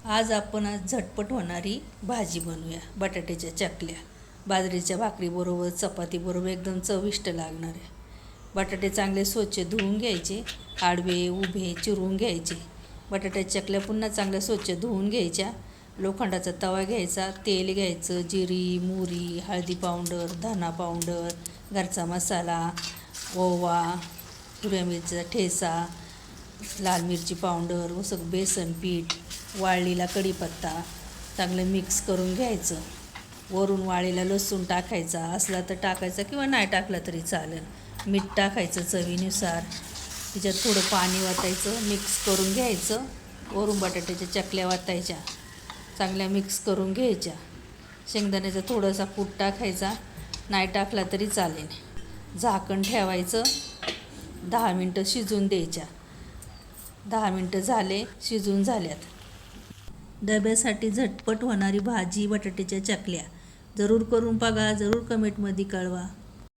आज आपण झटपट होणारी भाजी बनवूया. बटाट्याच्या चकल्या बाजरीच्या भाकरीबरोबर चपातीबरोबर एकदम चविष्ट लागणार आहे. बटाटे चांगले स्वच्छ धुवून घ्यायचे, आडवे उभे चिरून घ्यायचे. बटाट्याच्या चकल्या पुन्हा चांगल्या स्वच्छ धुवून घ्यायच्या. लोखंडाचा तवा घ्यायचा, तेल घ्यायचं, जिरी मोहरी हळदी पावडर धना पावडर घरचा मसाला ओवा हिरव्या मिरचीचा ठेचा लाल मिरची पावडर व सगळं बेसन पीठ वाळलेला कढीपत्ता चांगलं मिक्स करून घ्यायचं. वरून वाळलेला लसूण टाकायचा, असला तर टाकायचा किंवा नाही टाकला तरी चालेल. मीठ टाकायचं चवीनुसार. त्याच्यात थोडं पाणी वाटायचं, मिक्स करून घ्यायचं. वरून बटाट्याच्या चकल्या वाटायच्या, चांगल्या मिक्स करून घ्यायच्या. शेंगदाण्याचा थोडासा कूट टाकायचा, नाही टाकला तरी चालेल. झाकण ठेवायचं, 10 मिनटं शिजून द्यायच्या. 10 मिनटं झाले, शिजून झाल्यात. डब्यासाठी झटपट होणारी भाजी बटाट्याच्या चकल्या जरूर करून बघा. जरूर कमेंटमध्ये कळवा.